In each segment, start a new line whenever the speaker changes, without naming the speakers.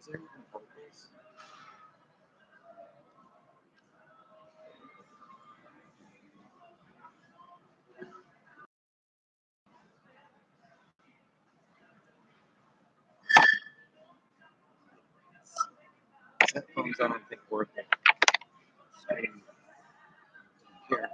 Is there even purpose? Headphones I don't think work. Here.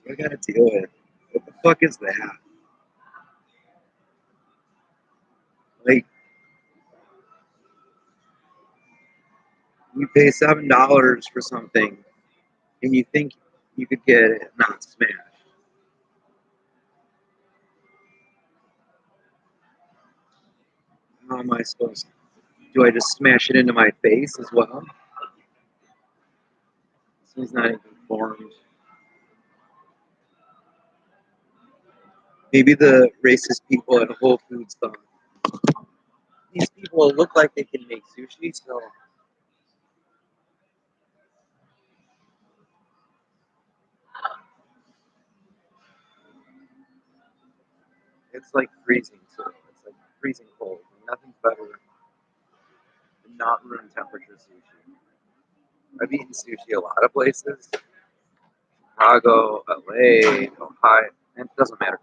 I gotta deal with. What the fuck is that? Like, you pay $7 for something, and you think you could get it not smashed. How am I supposed to? Do I just smash it into my face as well? He's not even formed. Maybe the racist people at Whole Foods thought these people look like they can make sushi, so it's like freezing. So it's like freezing cold. Nothing's better than not room temperature sushi. I've eaten sushi a lot of places. Chicago, LA, Ohio, and it doesn't matter.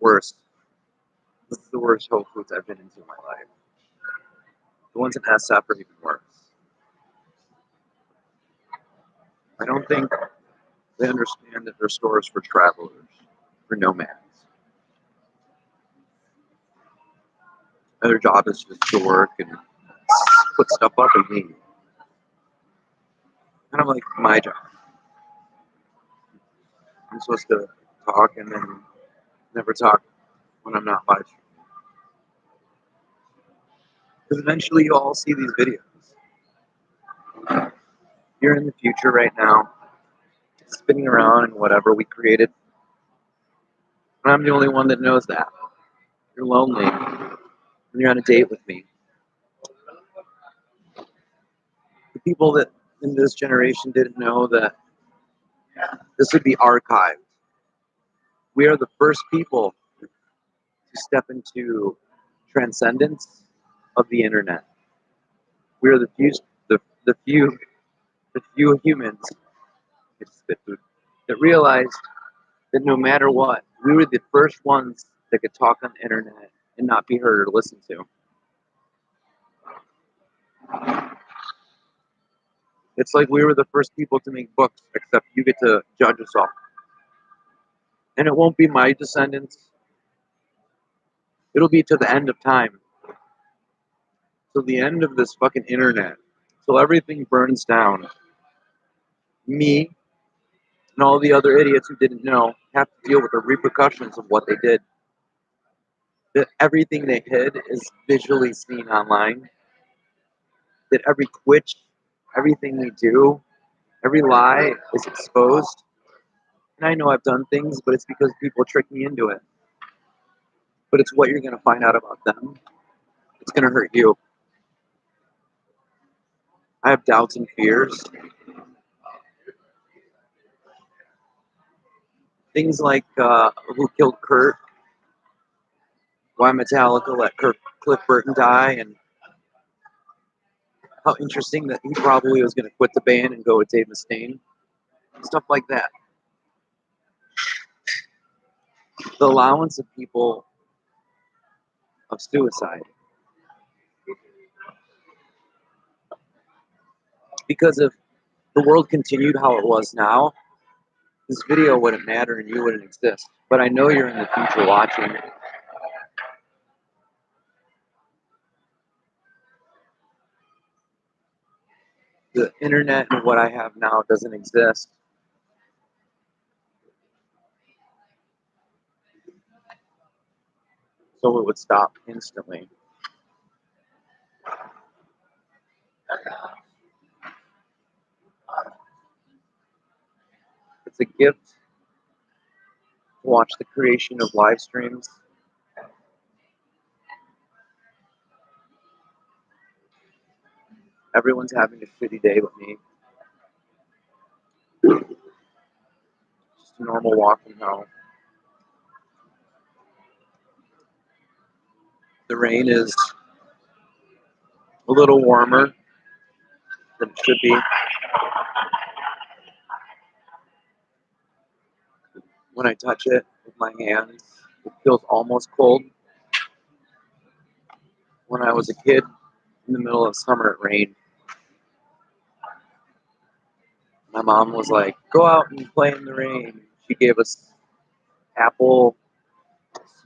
Worst. This is the worst Whole Foods I've been into in my life. The ones in SF are even worse. I don't think they understand that they're stores for travelers, for nomads. Their job is just to work and put stuff up and leave. Kind of like my job. I'm supposed to talk and then never talk when I'm not live streaming. Because eventually you'll all see these videos. You're in the future right now, spinning around in whatever we created. And I'm the only one that knows that. You're lonely. And you're on a date with me. The people that in this generation didn't know that this would be archived. We are the first people to step into transcendence of the internet. We are the few humans that realized that no matter what, we were the first ones that could talk on the internet and not be heard or listened to. It's like we were the first people to make books, except you get to judge us all. And it won't be my descendants. It'll be to the end of time. Till the end of this fucking internet. Till everything burns down. Me and all the other idiots who didn't know have to deal with the repercussions of what they did. That everything they hid is visually seen online. That every twitch, everything we do, every lie is exposed. And I know I've done things, but it's because people trick me into it. But it's what you're going to find out about them. It's going to hurt you. I have doubts and fears. Things like who killed Kurt, why Metallica let Cliff Burton die, and how interesting that he probably was going to quit the band and go with Dave Mustaine. Stuff like that. The allowance of people of suicide. Because if the world continued how it was now, this video wouldn't matter and you wouldn't exist. But I know you're in the future watching. The internet and what I have now doesn't exist. So it would stop instantly. It's a gift to watch the creation of live streams. Everyone's having a shitty day with me. Just a normal walk from home. The rain is a little warmer than it should be. When I touch it with my hands, it feels almost cold. When I was a kid, in the middle of summer, it rained. My mom was like, go out and play in the rain. She gave us apple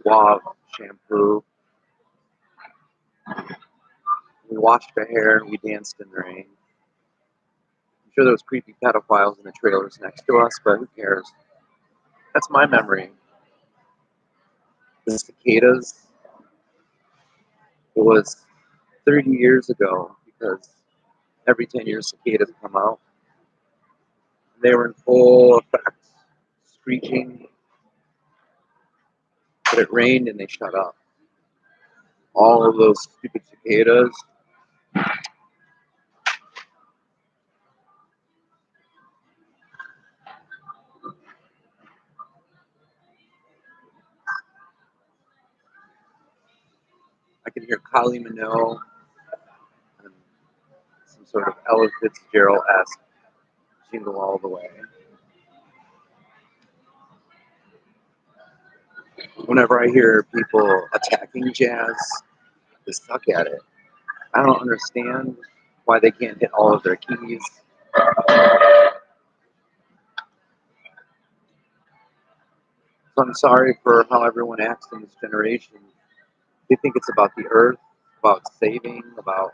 suave shampoo. We washed our hair and we danced in the rain. I'm sure there was creepy pedophiles in the trailers next to us, but who cares? That's my memory. The cicadas, it was 30 years ago because every 10 years cicadas come out. They were in full effect, screeching, but it rained and they shut up. All of those stupid cicadas. I can hear Kylie Minogue and some sort of Ella Fitzgerald-esque Jingle All the Way. Whenever I hear people attacking jazz, they suck at it. I don't understand why they can't hit all of their keys. So I'm sorry for how everyone acts in this generation. They think it's about the earth, about saving, about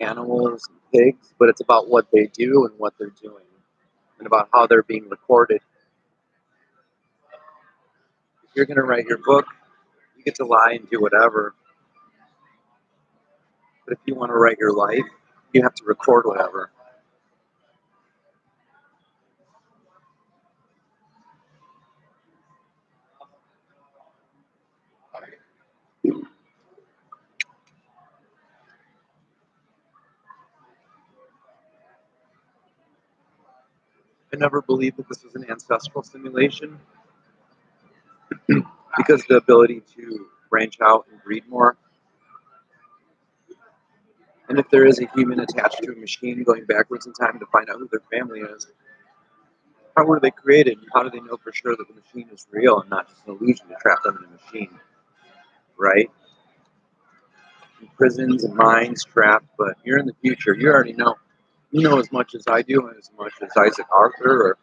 animals and pigs, but it's about what they do and what they're doing, and about how they're being recorded. If you're going to write your book, you get to lie and do whatever. But if you want to write your life, you have to record whatever. I never believed that this was an ancestral simulation because the ability to branch out and breed more. And if there is a human attached to a machine going backwards in time to find out who their family is, how were they created? And how do they know for sure that the machine is real and not just an illusion to trap them in a machine? Right? In prisons and mines trapped, but you're in the future. You already know. You know as much as I do and as much as Isaac Arthur or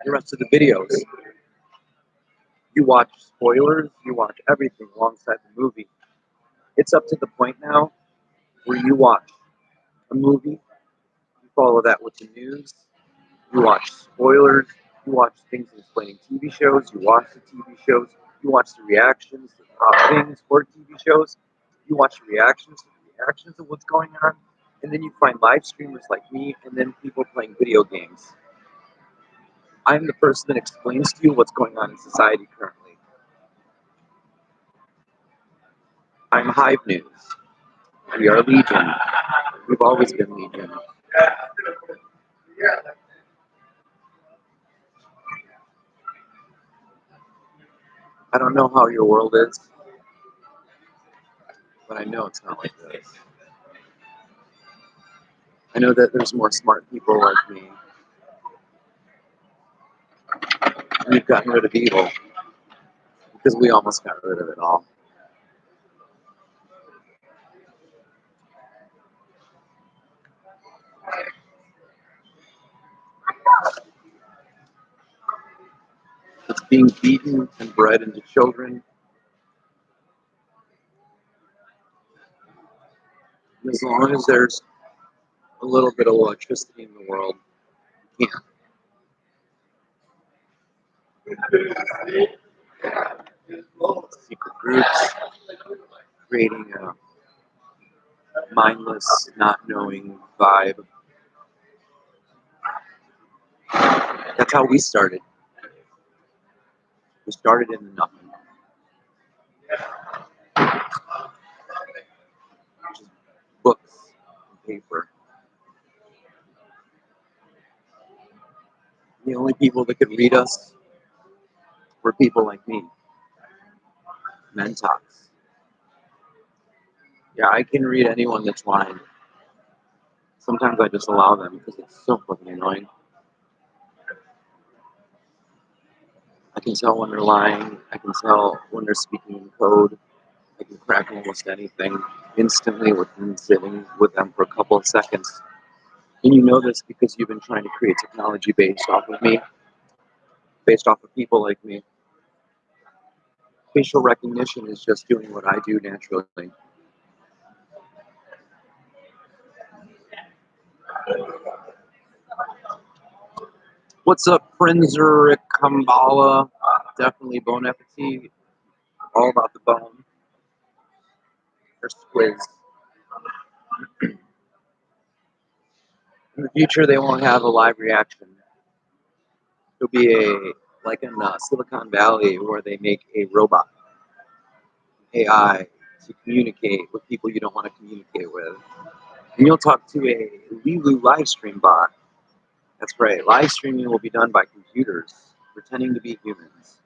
the rest of the videos. You watch spoilers, you watch everything alongside the movie. It's up to the point now where you watch a movie, you follow that with the news, you watch spoilers, you watch things explaining TV shows, you watch the TV shows, you watch the reactions of things for TV shows, you watch the reactions of what's going on, and then you find live streamers like me and then people playing video games. I'm the person that explains to you what's going on in society currently. I'm Hive News. We are Legion. We've always been Legion. I don't know how your world is, but I know it's not like this. I know that there's more smart people like me. We've gotten rid of evil because we almost got rid of it all. It's being beaten and bred into children. And as long as there's a little bit of electricity in the world, you can't. Secret groups creating a mindless, not knowing vibe. That's how we started. We started in the nothing. Just books and paper. The only people that could read us were people like me, mentox. Yeah, I can read anyone that's lying. Sometimes I just allow them because it's so fucking annoying. I can tell when they're lying. I can tell when they're speaking in code. I can crack almost anything instantly within sitting with them for a couple of seconds. And you know this because you've been trying to create technology based off of me, based off of people like me. Facial recognition is just doing what I do naturally. What's up, Frenzer Kambala? Definitely Bon Appetit. All about the bone. Or squiz. In the future, they won't have a live reaction. It'll be like in Silicon Valley where they make a robot, AI, to communicate with people you don't want to communicate with. And you'll talk to a Lilu live stream bot. That's right. Live streaming will be done by computers pretending to be humans.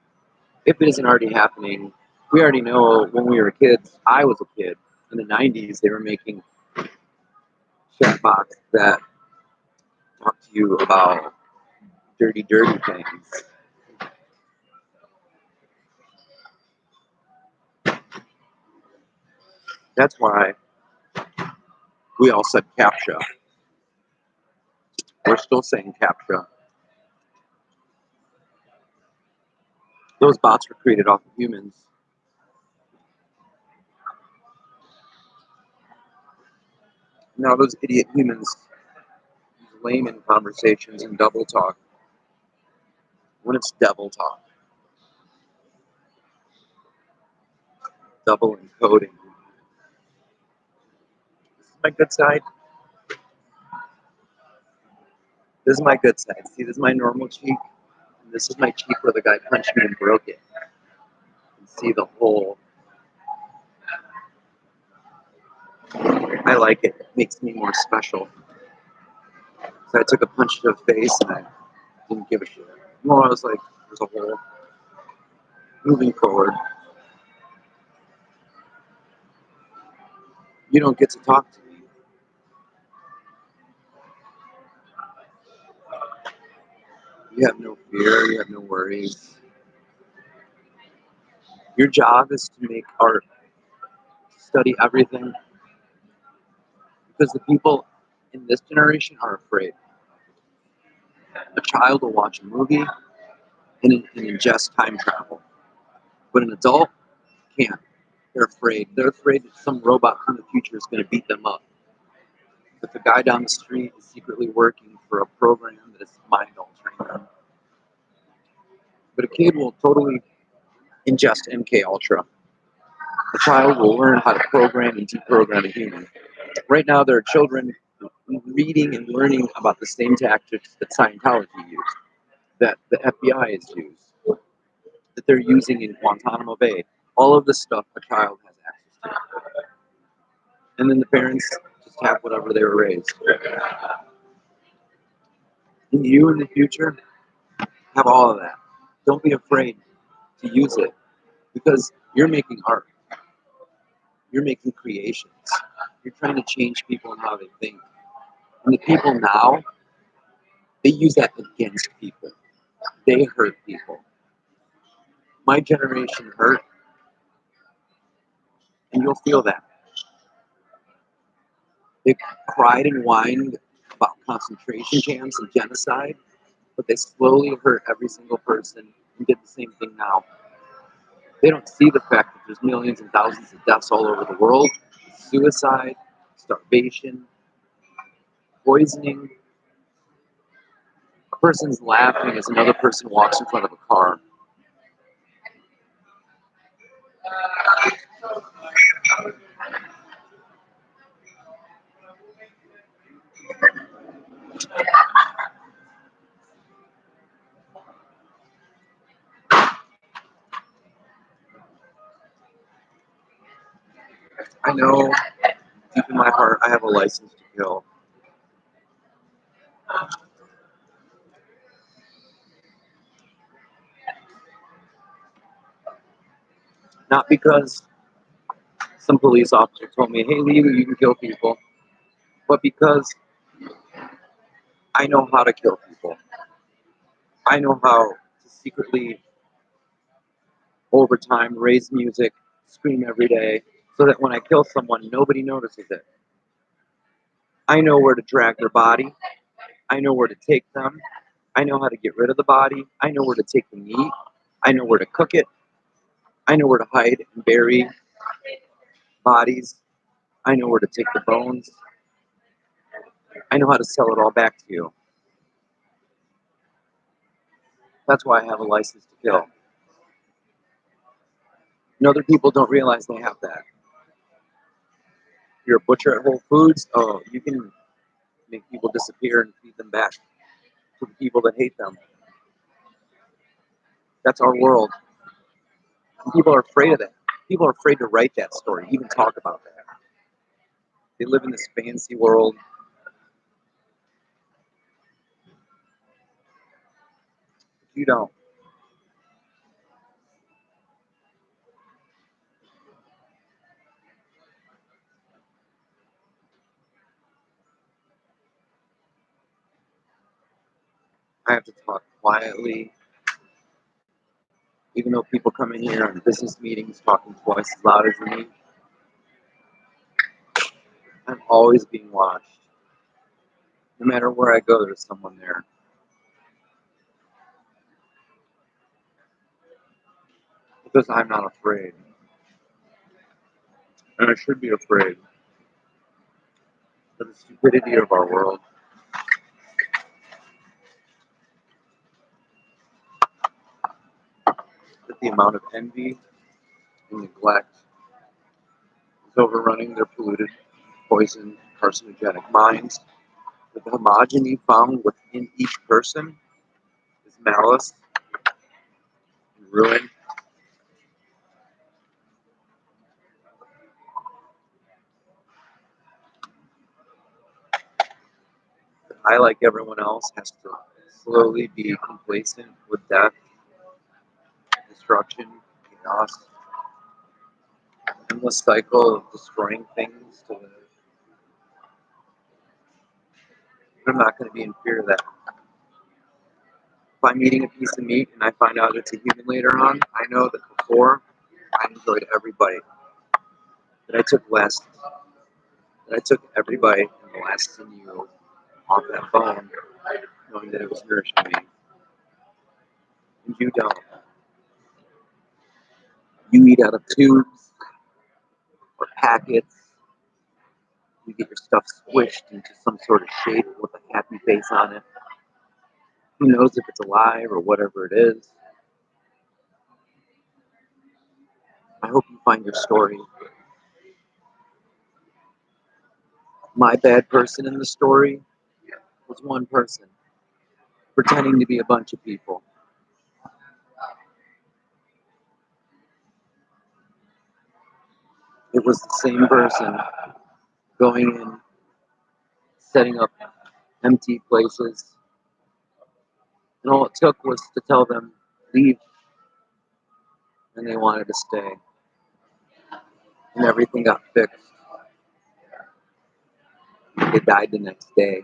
If it isn't already happening, we already know when we were kids. I was a kid. In the 90s, they were making chatbots that talk to you about dirty, dirty things. That's why we all said CAPTCHA. We're still saying CAPTCHA. Those bots were created off of humans. Now those idiot humans use layman conversations and double talk when it's devil talk. Double encoding. This is my good side. This is my good side. See, this is my normal cheek. And this is my cheek where the guy punched me and broke it. You can see the hole. I like it. It makes me more special. So I took a punch to the face and I didn't give a shit. Well, I was like, there's a hole. Moving forward, you don't get to talk to me. You have no fear. You have no worries. Your job is to make art, study everything, because the people in this generation are afraid. A child will watch a movie and ingest time travel, but an adult can't. They're afraid. They're afraid that some robot from the future is going to beat them up. That the guy down the street is secretly working for a program that is mind altering them. But a kid will totally ingest MK Ultra. A child will learn how to program and deprogram a human. Right now, there are children reading and learning about the same tactics that Scientology used. that the FBI is used, that they're using in Guantanamo Bay. All of this stuff a child has access to. And then the parents just have whatever they were raised. And you in the future have all of that. Don't be afraid to use it because you're making art. You're making creations. You're trying to change people and how they think. And the people now, they use that against people. They hurt people. My generation hurt, and you'll feel that. They cried and whined about concentration camps and genocide, but they slowly hurt every single person and did the same thing now. They don't see the fact that there's millions and thousands of deaths all over the world, suicide, starvation, poisoning. A person's laughing as another person walks in front of a car. I know deep in my heart I have a license to kill. Not because some police officer told me, hey, legal, you can kill people, but because I know how to kill people. I know how to secretly, over time, raise music, scream every day, so that when I kill someone, nobody notices it. I know where to drag their body. I know where to take them. I know how to get rid of the body. I know where to take the meat. I know where to cook it. I know where to hide and bury bodies. I know where to take the bones. I know how to sell it all back to you. That's why I have a license to kill. And other people don't realize they have that. If you're a butcher at Whole Foods, oh, you can make people disappear and feed them back to the people that hate them. That's our world. And people are afraid of that. People are afraid to write that story, even talk about that. They live in this fancy world. You don't. I have to talk quietly, even though people come in here on business meetings talking twice as loud as me. I'm always being watched. No matter where I go, there's someone there. Because I'm not afraid. And I should be afraid of the stupidity of our world. That the amount of envy and neglect is overrunning their polluted, poisoned, carcinogenic minds. That the homogeny found within each person is malice and ruin. That I, like everyone else, has to slowly be complacent with death, destruction, chaos, endless cycle of destroying things. I'm not going to be in fear of that. If I'm eating a piece of meat and I find out it's a human later on, I know that before I enjoyed every bite. That I took less. That I took every bite and the last sinew off that bone, knowing that it was nourishing me. And you don't. You eat out of tubes or packets. You get your stuff squished into some sort of shape with a happy face on it. Who knows if it's alive or whatever it is? I hope you find your story. My bad person in the story was one person. pretending to be a bunch of people. It was the same person going in, setting up empty places, and all it took was to tell them, leave, and they wanted to stay, and everything got fixed. They died the next day.